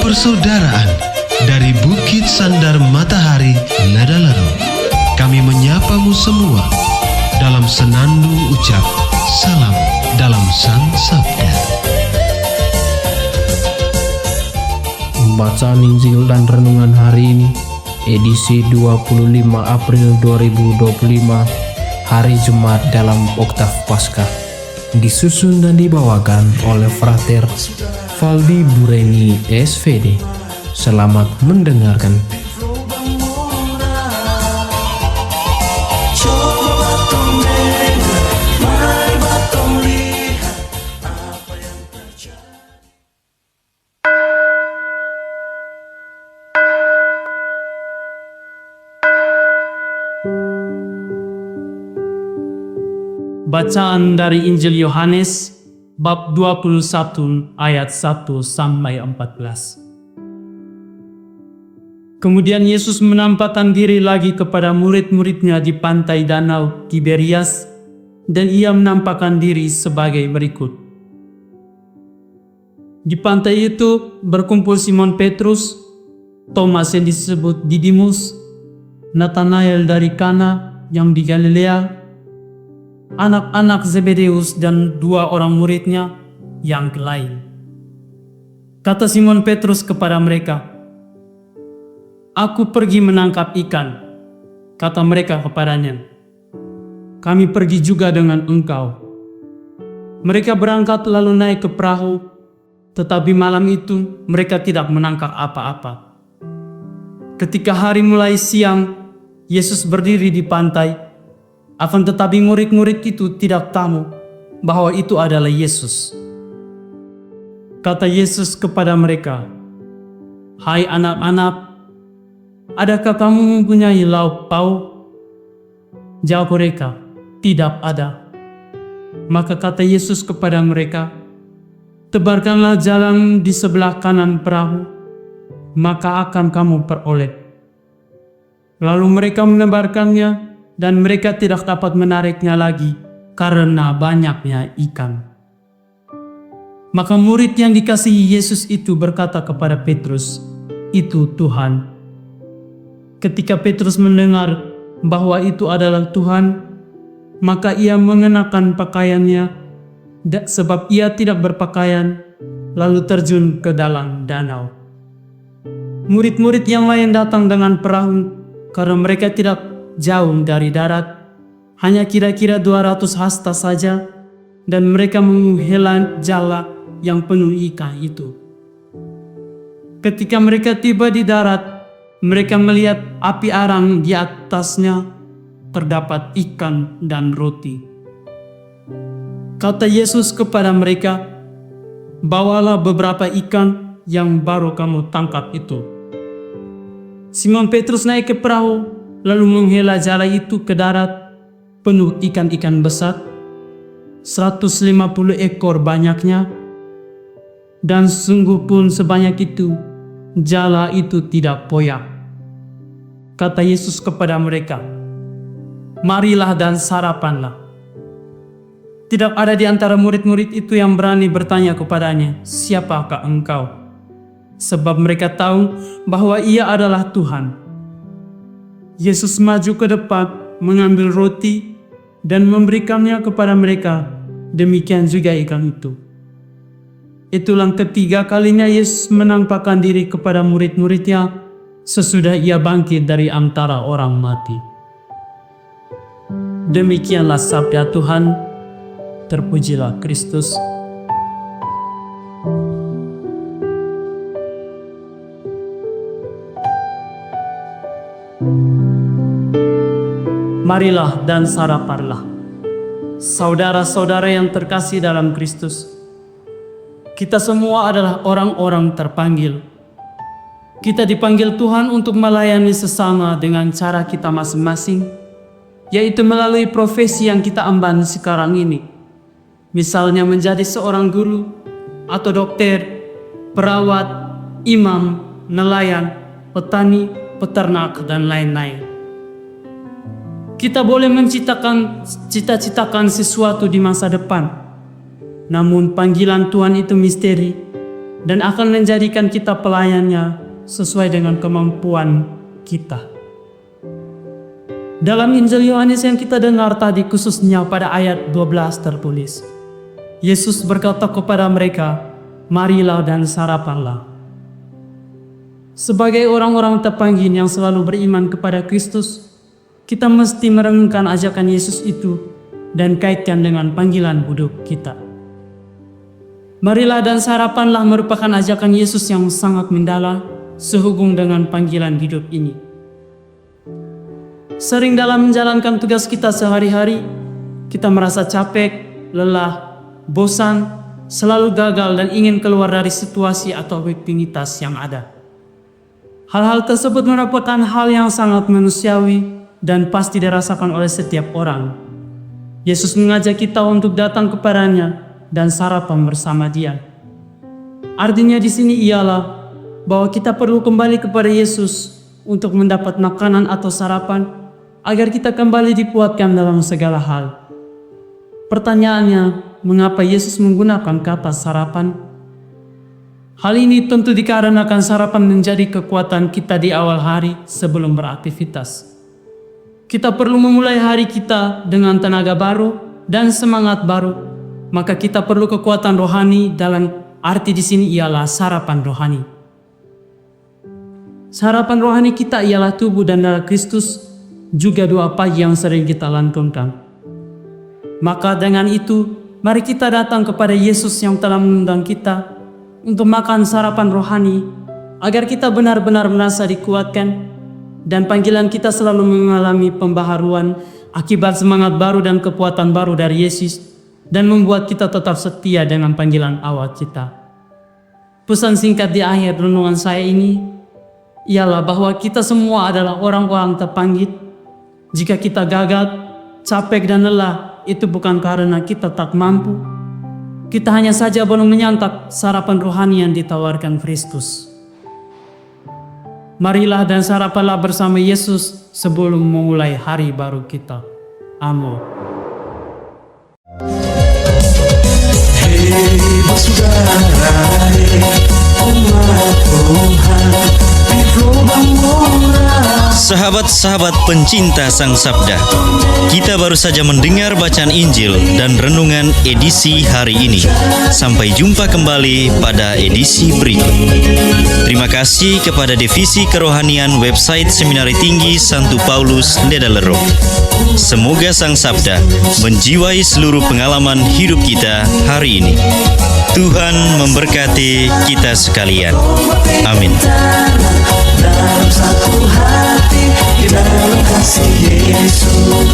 persaudaraan dari Bukit Sandar Matahari Nadalaro. Kami menyapamu semua dalam senandung ucap salam dalam Sang Sabda. Bacaan Injil dan Renungan hari ini, edisi 25 April 2025, hari Jumat dalam Oktav Paskah. Disusun dan dibawakan oleh Frater Valdi Bureni SVD. Selamat mendengarkan. Bacaan dari Injil Yohanes bab 21 ayat 1 sampai 14. Kemudian Yesus menampakkan diri lagi kepada murid-muridnya di pantai danau Tiberias, dan ia menampakkan diri sebagai berikut. Di pantai itu berkumpul Simon Petrus, Thomas yang disebut Didimus, Nathanael dari Kana yang di Galilea, anak-anak Zebedeus dan dua orang muridnya yang lain. Kata Simon Petrus kepada mereka, "Aku pergi menangkap ikan." Kata mereka kepadanya, "Kami pergi juga dengan engkau." Mereka berangkat lalu naik ke perahu, tetapi malam itu mereka tidak menangkap apa-apa. Ketika hari mulai siang, Yesus berdiri di pantai. Akan tetapi murid-murid itu tidak tahu bahwa itu adalah Yesus. Kata Yesus kepada mereka, "Hai anak-anak, adakah kamu mempunyai lauk pauk?" Jawab mereka, "Tidak ada." Maka kata Yesus kepada mereka, "Tebarkanlah jalan di sebelah kanan perahu, maka akan kamu peroleh." Lalu mereka menebarkannya, dan mereka tidak dapat menariknya lagi karena banyaknya ikan. Maka murid yang dikasihi Yesus itu berkata kepada Petrus, "Itu Tuhan." Ketika Petrus mendengar bahwa itu adalah Tuhan, maka ia mengenakan pakaiannya, sebab ia tidak berpakaian, lalu terjun ke dalam danau. Murid-murid yang lain datang dengan perahu karena mereka tidak jauh dari darat, hanya kira-kira 200 hasta saja, dan mereka menghela jala yang penuh ikan itu. Ketika mereka tiba di darat, mereka melihat api arang di atasnya, terdapat ikan dan roti. Kata Yesus kepada mereka, "Bawalah beberapa ikan yang baru kamu tangkap itu." Simon Petrus naik ke perahu, lalu menghela jala itu ke darat, penuh ikan-ikan besar, 150 ekor banyaknya, dan sungguh pun sebanyak itu, jala itu tidak poyak. Kata Yesus kepada mereka, "Marilah dan sarapanlah." Tidak ada di antara murid-murid itu yang berani bertanya kepadanya, "Siapakah engkau?" Sebab mereka tahu bahwa ia adalah Tuhan. Yesus maju ke depan, mengambil roti, dan memberikannya kepada mereka. Demikian juga ikan itu. Itulah ketiga kalinya Yesus menampakkan diri kepada murid-muridnya sesudah ia bangkit dari antara orang mati. Demikianlah sabda Tuhan. Terpujilah Kristus. Marilah dan sarapanlah. Saudara-saudara yang terkasih dalam Kristus, kita semua adalah orang-orang terpanggil. Kita dipanggil Tuhan untuk melayani sesama dengan cara kita masing-masing, yaitu melalui profesi yang kita emban sekarang ini. Misalnya menjadi seorang guru, atau dokter, perawat, imam, nelayan, petani, peternak, dan lain-lain. Kita boleh cita-citakan sesuatu di masa depan, namun panggilan Tuhan itu misteri, dan akan menjadikan kita pelayannya sesuai dengan kemampuan kita. Dalam Injil Yohanes yang kita dengar tadi, khususnya pada ayat 12 tertulis, Yesus berkata kepada mereka, "Marilah dan sarapanlah." Sebagai orang-orang terpanggil yang selalu beriman kepada Kristus, kita mesti merenungkan ajakan Yesus itu dan kaitkan dengan panggilan hidup kita. Marilah dan sarapanlah merupakan ajakan Yesus yang sangat mendalam sehubung dengan panggilan hidup ini. Sering dalam menjalankan tugas kita sehari-hari, kita merasa capek, lelah, bosan, selalu gagal dan ingin keluar dari situasi atau rutinitas yang ada. Hal-hal tersebut merupakan hal yang sangat manusiawi dan pasti dirasakan oleh setiap orang. Yesus mengajak kita untuk datang kepadanya dan sarapan bersama Dia. Artinya di sini ialah bahwa kita perlu kembali kepada Yesus untuk mendapat makanan atau sarapan agar kita kembali dikuatkan dalam segala hal. Pertanyaannya, mengapa Yesus menggunakan kata sarapan? Hal ini tentu dikarenakan sarapan menjadi kekuatan kita di awal hari sebelum beraktivitas. Kita perlu memulai hari kita dengan tenaga baru dan semangat baru, maka kita perlu kekuatan rohani. Dalam arti di sini ialah sarapan rohani. Sarapan rohani kita ialah tubuh dan darah Kristus, juga doa pagi yang sering kita lantunkan. Maka dengan itu, mari kita datang kepada Yesus yang telah mengundang kita untuk makan sarapan rohani, agar kita benar-benar merasa dikuatkan dan panggilan kita selalu mengalami pembaharuan akibat semangat baru dan kekuatan baru dari Yesus, dan membuat kita tetap setia dengan panggilan awal kita. Pesan singkat di akhir renungan saya ini ialah bahwa kita semua adalah orang-orang terpanggil. Jika kita gagal, capek dan lelah, itu bukan karena kita tak mampu. Kita hanya saja belum menyantap sarapan rohani yang ditawarkan Kristus. Marilah dan sarapanlah bersama Yesus sebelum memulai hari baru kita. Amin. Hei saudara, umat Tuhan di lubang murah. Sahabat-sahabat pencinta Sang Sabda, kita baru saja mendengar bacaan Injil dan renungan edisi hari ini. Sampai jumpa kembali pada edisi berikut. Terima kasih kepada Divisi Kerohanian website Seminari Tinggi Santo Paulus Nedalero. Semoga Sang Sabda menjiwai seluruh pengalaman hidup kita hari ini. Tuhan memberkati kita sekalian. Amin. Dalam satu hati, di dalam kasih Yesus.